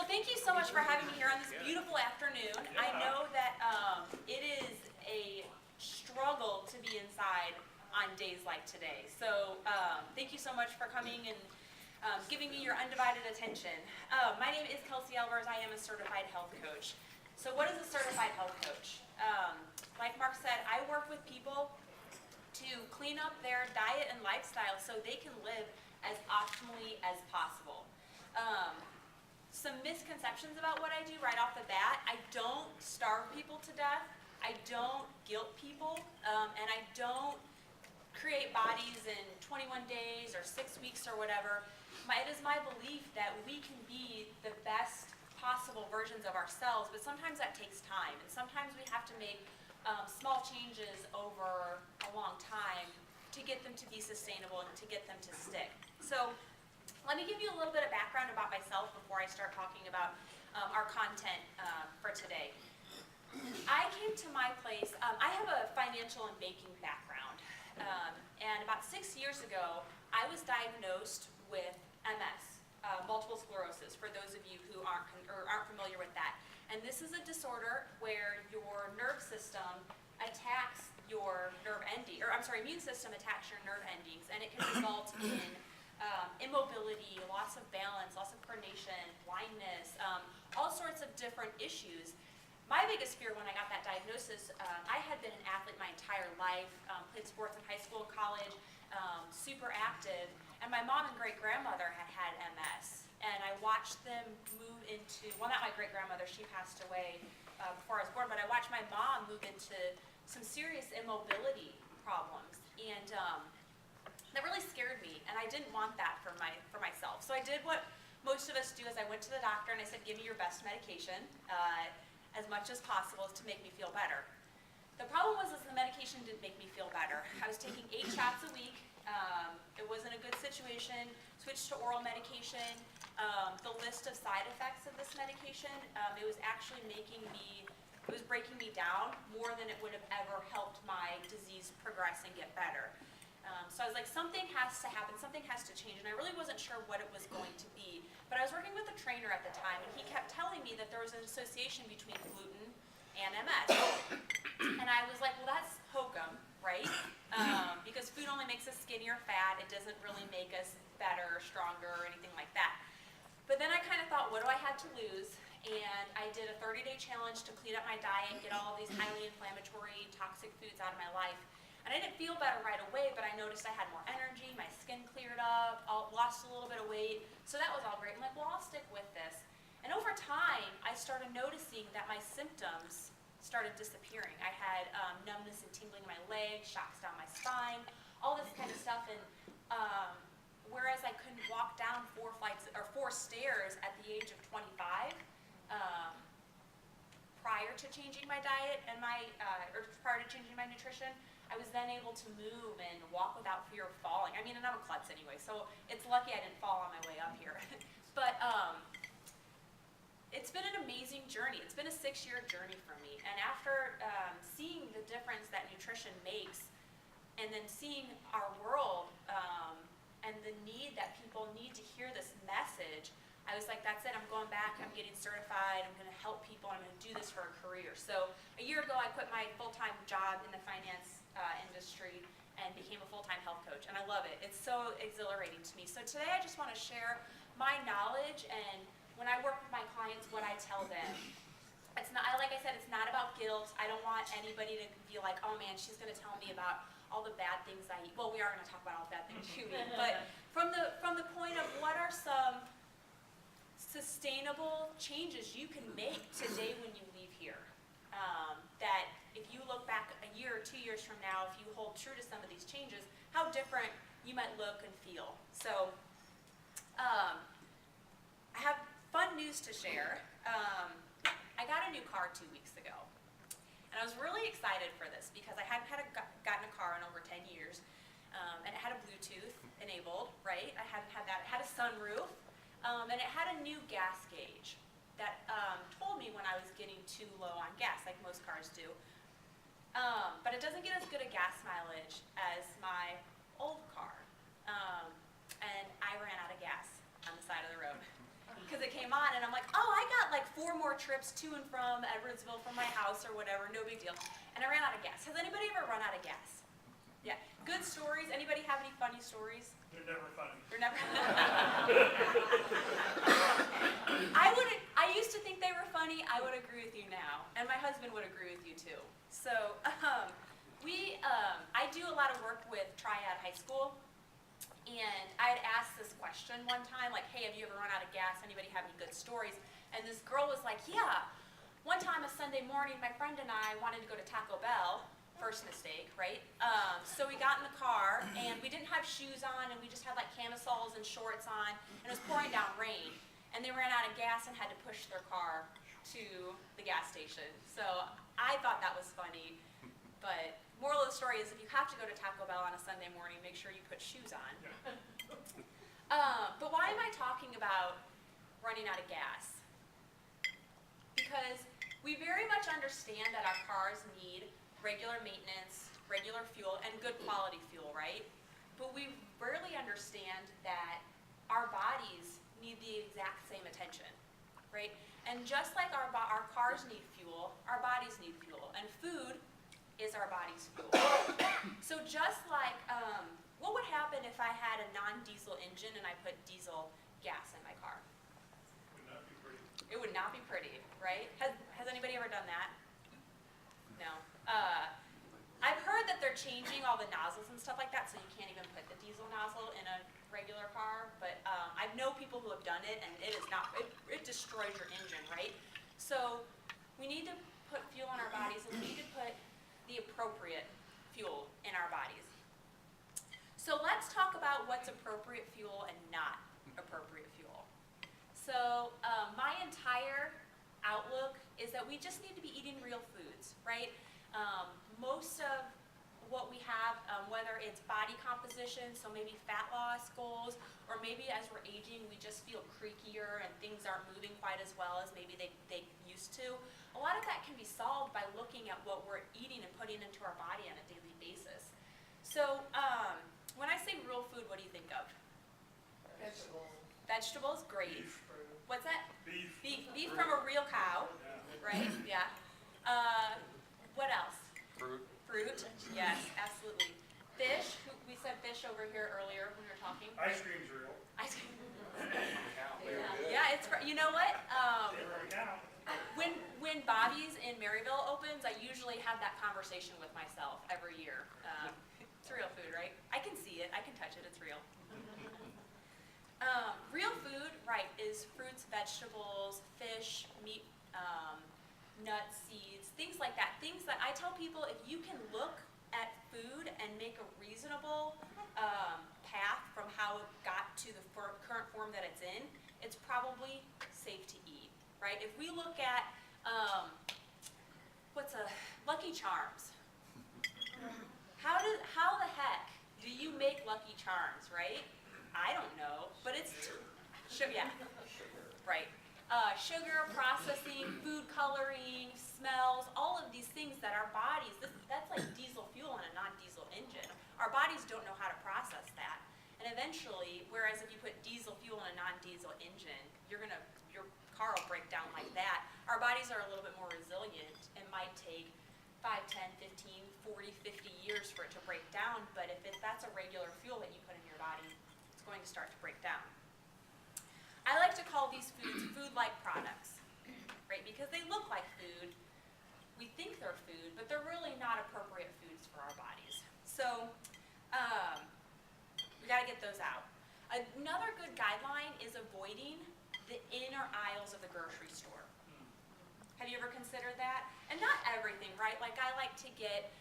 thank you so much for having me here on this beautiful afternoon. I know that it is a struggle to be inside on days like today. So thank you so much for coming and giving me your undivided attention. My name is Kelsey Albers. I am a certified health coach. So what is a certified health coach? Like Mark said, I work with people to clean up their diet and lifestyle so they can live as optimally as possible. Some misconceptions about what I do right off the bat: I don't starve people to death, I don't guilt people, and I don't create bodies in 21 days or 6 weeks or whatever. It is my belief that we can be the best possible versions of ourselves, but sometimes that takes time, and sometimes we have to make small changes over a long time to get them to be sustainable and to get them to stick. So let me give you a little bit of background about myself before I start talking about our content for today. I came to my place, I have a financial and banking background, and about 6 years ago, I was diagnosed with MS, multiple sclerosis, for those of you who aren't familiar with that. And this is a disorder where your nerve system attacks your immune system attacks your nerve endings, and it can result in immobility, loss of balance, loss of coordination, blindness, all sorts of different issues. My biggest fear when I got that diagnosis, I had been an athlete my entire life, played sports in high school and college, super active, and my mom and great-grandmother had MS. And I watched them move into, well, not my great-grandmother, she passed away before I was born, but I watched my mom move into some serious immobility problems. And that really scared me, and I didn't want that for myself. So I did what most of us do, is I went to the doctor and I said, give me your best medication as much as possible to make me feel better. The problem was the medication didn't make me feel better. I was taking 8 shots a week. It wasn't a good situation. Switched to oral medication. The list of side effects of this medication, it was actually breaking me down more than it would have ever helped my disease progress and get better. So I was like, something has to happen, something has to change, and I really wasn't sure what it was going to be. But I was working with a trainer at the time, and he kept telling me that there was an association between gluten and MS. And I was like, well, that's hokum, right? Because food only makes us skinny or fat. It doesn't really make us better or stronger or anything like that. But then I kind of thought, what do I have to lose? And I did a 30-day challenge to clean up my diet, get all of these highly inflammatory, toxic foods out of my life. And I didn't feel better right away, but I noticed I had more energy, my skin cleared up, lost a little bit of weight. So that was all great. I'm like, well, I'll stick with this. And over time, I started noticing that my symptoms started disappearing. I had numbness and tingling in my legs, shocks down my spine, all this kind of stuff. And whereas I couldn't walk down 4 stairs at the age of 25, prior to changing my diet and prior to changing my nutrition, I was then able to move and walk without fear of falling. I mean, and I'm a klutz anyway, so it's lucky I didn't fall on my way up here. But it's been an amazing journey. It's been a 6-year journey for me. And after seeing the difference that nutrition makes, and then seeing our world and the need that people need to hear this message, I was like, that's it, I'm going back, I'm getting certified, I'm going to help people, I'm going to do this for a career. So a year ago, I quit my full-time job in the finance industry and became a full-time health coach, and I love it. It's so exhilarating to me. So today I just want to share my knowledge, and when I work with my clients, what I tell them. It's not, like I said, it's not about guilt. I don't want anybody to be like, oh man, she's going to tell me about all the bad things I eat. Well, we are going to talk about all the bad things you eat, but from the point of what are some sustainable changes you can make today when you leave here. That if you look back a year or 2 years from now, if you hold true to some of these changes, how different you might look and feel. So I have fun news to share. I got a new car 2 weeks ago. And I was really excited for this because I hadn't gotten a car in over 10 years. And it had a Bluetooth enabled, right? I hadn't had that. It had a sunroof. And it had a new gas gauge that told me when I was getting too low on gas, like most cars do. But it doesn't get as good a gas mileage as my old car. And I ran out of gas on the side of the road. Because it came on, and I'm like, oh, I more trips to and from Edwardsville from my house or whatever, no big deal. And I ran out of gas. Has anybody ever run out of gas? Yeah. Good stories. Anybody have any funny stories? They're never funny. They're never I used to think they were funny. I would agree with you now. And my husband would agree with you too. So I do a lot of work with Triad High School. And I had asked this question one time, like, hey, have you ever run out of gas? Anybody have any good stories? And this girl was like, yeah. One time a Sunday morning, my friend and I wanted to go to Taco Bell. First mistake, right? So we got in the car, and we didn't have shoes on, and we just had like camisoles and shorts on, and it was pouring down rain. And they ran out of gas and had to push their car to the gas station. So I thought that was funny. But moral of the story is if you have to go to Taco Bell on a Sunday morning, make sure you put shoes on. But why am I talking about running out of gas? Because we very much understand that our cars need regular maintenance, regular fuel, and good quality fuel, right? But we rarely understand that our bodies need the exact same attention, right? And just like our cars need fuel, our bodies need fuel, and food is our body's fuel. So just like, what would happen if I had a non-diesel engine and I put diesel gas in my car? Would not be pretty. It would not be pretty, right? Has anybody ever done that? No. I've heard that they're changing all the nozzles and stuff like that, so you can't even put the diesel nozzle in a regular car. But I know people who have done it, and it is not. It destroys your engine, right? So we need to put fuel in our bodies, and we need to put the appropriate fuel in our bodies. So let's talk about what's appropriate fuel and not appropriate fuel. So my entire outlook is that we just need to be eating real foods, right? Most of what we have, whether it's body composition, so maybe fat loss goals, or maybe as we're aging, we just feel creakier and things aren't moving quite as well as maybe they used to. A lot of that can be solved by looking at what we're eating and putting into our body on a daily basis. So when I say real food, what do you think of? Vegetables. Vegetables, great. Beef. What's that? Beef. Beef from a real cow, right? Yeah. What else? Fruit, yes, absolutely. Fish, we said fish over here earlier when we were talking. Ice cream's real. Ice cream. Yeah, it's, you know what? When Bobby's in Maryville opens, I usually have that conversation with myself every year. It's real food, right? I can see it, I can touch it, it's real. Real food, right, is fruits, vegetables, fish, meat, nuts, seeds, things like that. Things that I tell people, if you can look at food and make a reasonable path from how it got to the current form that it's in, it's probably safe to eat, right? If we look at, Lucky Charms. How the heck do you make Lucky Charms, right? I don't know, but it's, yeah, right. Sugar, processing, food coloring, smells, all of these things that our bodies, that's like diesel fuel in a non-diesel engine. Our bodies don't know how to process that. And eventually, whereas if you put diesel fuel in a non-diesel engine, your car will break down like that. Our bodies are a little bit more resilient. It might take 5, 10, 15, 40, 50 years for it to break down, but if that's a regular fuel that you put in your body, it's going to start to break down. I like to call these foods food-like products, right? Because they look like food. We think they're food, but they're really not appropriate foods for our bodies. So we got to get those out. Another good guideline is avoiding the inner aisles of the grocery store. Have you ever considered that? And not everything, right? Like I like to get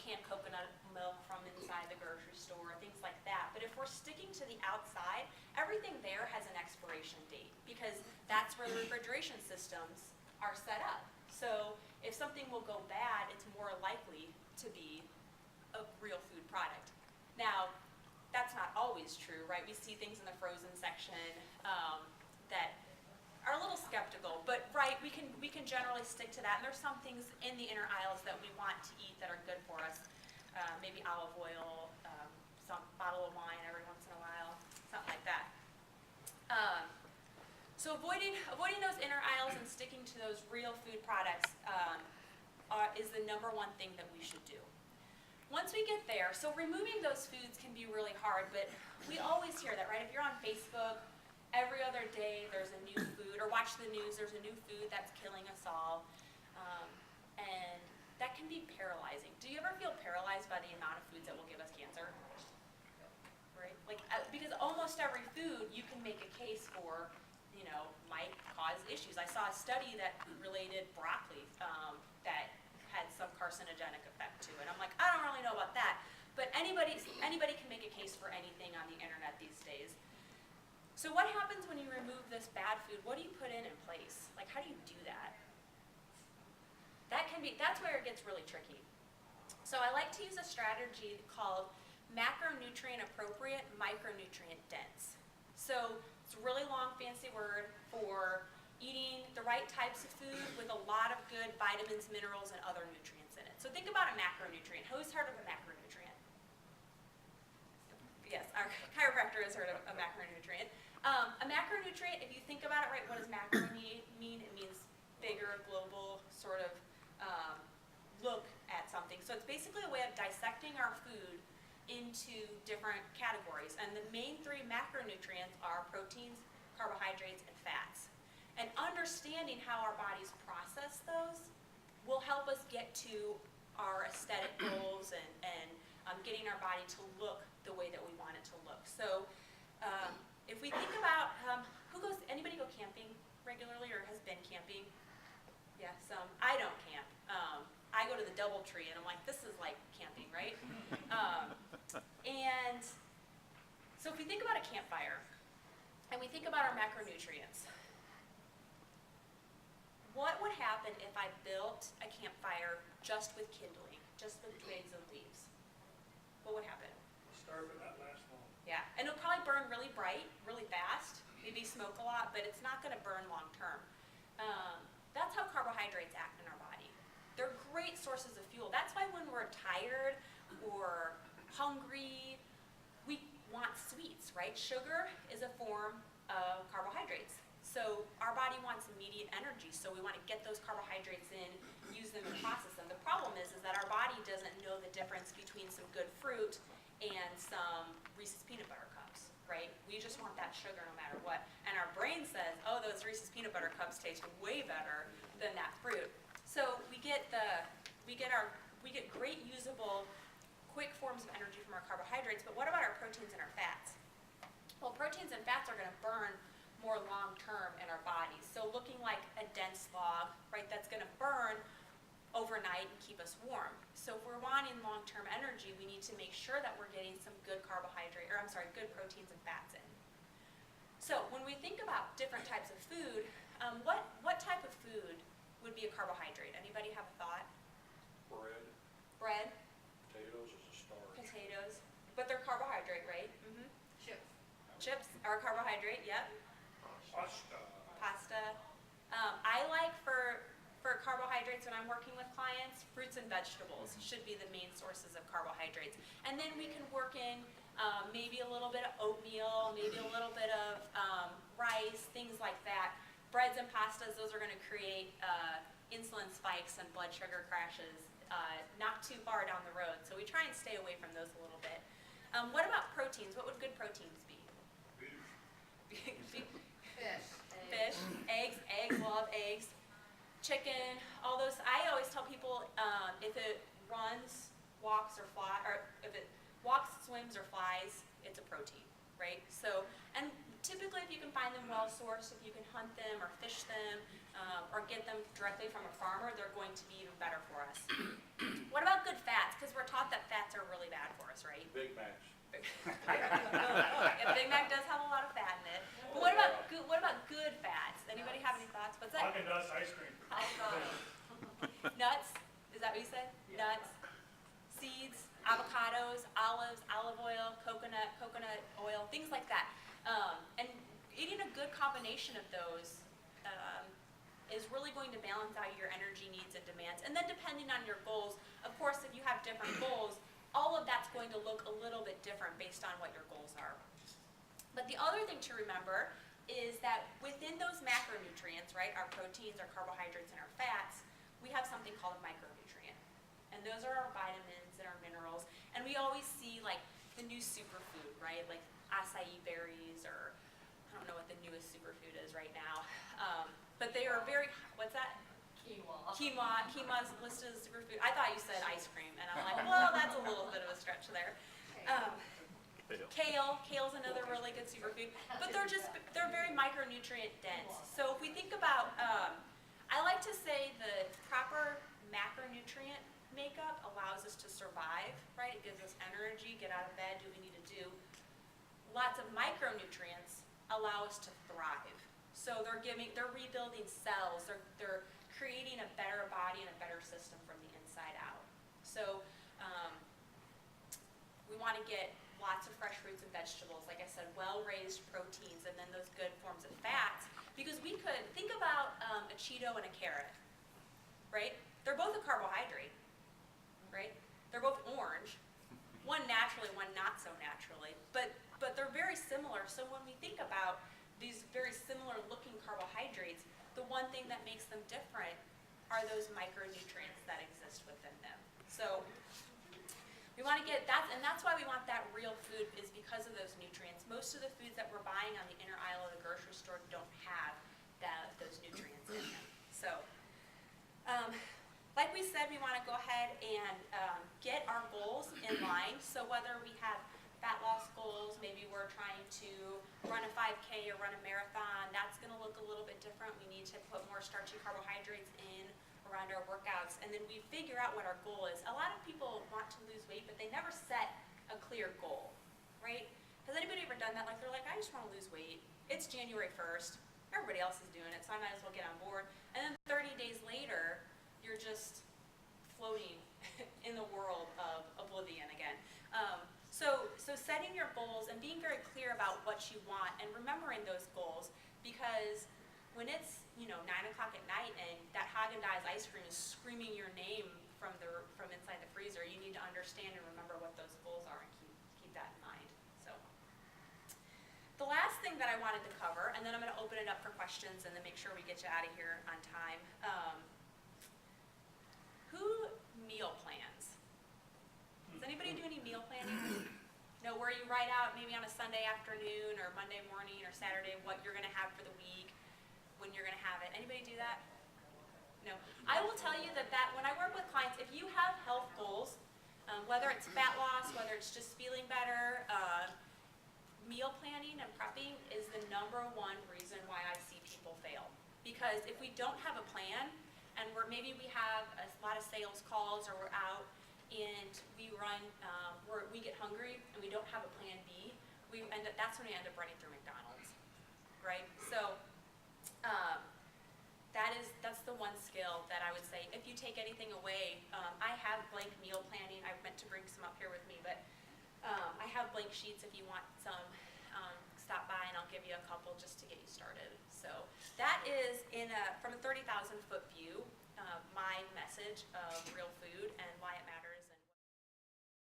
canned coconut milk from inside the grocery store, things like that. But if we're sticking to the outside, everything there has an expiration date because that's where the refrigeration systems are set up. So if something will go bad, it's more likely to be a real food product. Now, that's not always true, right? We see things in the frozen section that are a little skeptical, but right, we can generally stick to that. And there's some things in the inner aisles that we want to eat that are good for us. Maybe olive oil, some bottle of wine every once in a while, something like that. So avoiding those inner aisles, and and sticking to those real food products is the number one thing that we should do. Once we get there, so removing those foods can be really hard, but we always hear that, right? If you're on Facebook, every other day there's a new food, or watch the news, there's a new food that's killing us all. And that can be paralyzing. Do you ever feel paralyzed by the amount of foods that will give us cancer? Right? Like, because almost every food you can make a case for, might cause issues. I saw a study that related broccoli that had some carcinogenic effect to it. I'm like, I don't really know about that. But anybody can make a case for anything on the internet these days. So what happens when you remove this bad food? What do you put in place? Like, how do you do that? That's where it gets really tricky. So I like to use a strategy called macronutrient appropriate, micronutrient dense. So it's a really long fancy word for eating the right types of food with a lot of good vitamins, minerals, and other nutrients in it. So think about a macronutrient. Who's heard of a macronutrient? Yes, our chiropractor has heard of a macronutrient. A macronutrient, if you think about it right, what does macro mean? It means bigger, global, sort of look at something. So it's basically a way of dissecting our food into different categories. And the main three macronutrients are proteins, carbohydrates, and fats. And understanding how our bodies process those will help us get to our aesthetic goals and getting our body to look the way that we want it to look. So if we think about, anybody go camping regularly or has been camping? Yes, I don't camp. I go to the DoubleTree and I'm like, this is like camping, right? And so if we think about a campfire and we think about our macronutrients, what would happen if I built a campfire just with kindling, just with twigs and leaves? What would happen? Start but not last long. Yeah, and it'll probably burn really bright, really fast, maybe smoke a lot, but it's not going to burn long term. That's how carbohydrates act in our body. They're great sources of fuel. That's why when we're tired or hungry, we want sweets, right? Sugar is a form of carbohydrates. So our body wants immediate energy, so we want to get those carbohydrates in, use them and process them. The problem is that our body doesn't know the difference between some good fruit and some Reese's peanut butter cups, right? We just want that sugar no matter what. And our brain says, oh, those Reese's peanut butter cups taste way better than that fruit. So we get great usable, quick forms of energy from our carbohydrates, but what about our proteins and our fats? Well, proteins and fats are going to burn more long-term in our bodies. So looking like a dense log, right, that's going to burn overnight and keep us warm. So if we're wanting long-term energy, we need to make sure that we're getting some good good proteins and fats in. So when we think about different types of food, what type of food would be a carbohydrate? Anybody have a thought? Bread, Potatoes is a starch. potatoes, but they're carbohydrate, right? Mm-hmm. Chips. Chips are a carbohydrate, yep. Pasta. I like for carbohydrates when I'm working with clients, fruits and vegetables should be the main sources of carbohydrates. And then we can work in maybe a little bit of oatmeal, maybe a little bit of rice, things like that. Breads and pastas, those are going to create insulin spikes and blood sugar crashes not too far down the road. So we try and stay away from those a little bit. What about proteins? What would good proteins be? Fish, eggs, love eggs, chicken, all those. I always tell people if it runs, walks, or if it walks, swims, or flies, it's a protein, right? So, and typically if you can find them well sourced, if you can hunt them or fish them or get them directly from a farmer, they're going to be even better for us. What about good fats? Because we're taught that fats are really bad for us, right? Big Macs. Yeah, Big Mac does have a lot of fat in it. But what about good fats? Anybody have any thoughts? What's that? Haagen-Dazs ice cream. Nuts? Is that what you said? Yeah. Nuts, seeds, avocados, olives, olive oil, coconut oil, things like that. And eating a good combination of those is really going to balance out your energy needs and demands. And then depending on your goals, of course, if you have different goals, all of that's going to look a little bit different based on what your goals are. But the other thing to remember is that within those macronutrients, right, our proteins, our carbohydrates, and our fats, we have something called a micronutrient. And those are our vitamins and our minerals. And we always see like the new superfood, right, like acai berries, or I don't know what the newest superfood is right now. But they are very, what's that? Quinoa. Quinoa is listed as a superfood. I thought you said ice cream, and I'm like, well, that's a little bit of a stretch there. Kale's another really good superfood, but they're very micronutrient dense. So if we think about, I like to say the proper macronutrient makeup allows us to survive, right? It gives us energy, get out of bed, do what we need to do. Lots of micronutrients allow us to thrive. So they're rebuilding cells, they're creating a better body and a better system from the inside out. So we want to get lots of fresh fruits and vegetables, like I said, well-raised proteins, and then those good forms of fats. Because we could think about a Cheeto and a carrot, right? They're both a carbohydrate, right? They're both orange, one naturally, one not so naturally, but they're very similar. So when we think about these very similar looking carbohydrates, the one thing that makes them different are those micronutrients that exist within them. So we want to get that, and that's why we want that real food, is because of those nutrients. Most of the foods that we're buying on the inner aisle of the grocery store don't have those nutrients in them. So, like we said, we want to go ahead and get our goals in line. So whether we have fat loss goals, maybe we're trying to run a 5K or run a marathon, that's going to look a little bit different. We need to put more starchy carbohydrates in around our workouts, and then we figure out what our goal is. A lot of people want to lose weight, but they never set a clear goal, right? Has anybody ever done that? Like, they're like, I just want to lose weight. It's January 1st. Everybody else is doing it, so I might as well get on board. And then 30 days later, you're just floating in the world of oblivion again. So setting your goals and being very clear about what you want and remembering those goals, because when it's 9 o'clock at night and that Haagen-Dazs ice cream is screaming your name from inside the freezer, you need to understand and remember what those goals are and keep that in mind. So the last thing that I wanted to cover, and then I'm going to open it up for questions and then make sure we get you out of here on time. Who meal plans? Does anybody do any meal planning? No, where you write out maybe on a Sunday afternoon or Monday morning or Saturday what you're going to have for the week, when you're going to have it. Anybody do that? No. I will tell you that when I work with clients, if you have health goals, whether it's fat loss, whether it's just feeling better, meal planning and prepping is the #1 reason why I see people fail. Because if we don't have a plan, and maybe we have a lot of sales calls, or we're out and we get hungry and we don't have a plan B, that's when we end up running through McDonald's, right? So that's the one skill that I would say, if you take anything away, I have blank meal planning. I meant to bring some up here with me, but I have blank sheets if you want some. Stop by and I'll give you a couple just to get you started. So that is from a 30,000 foot view, my message of real food and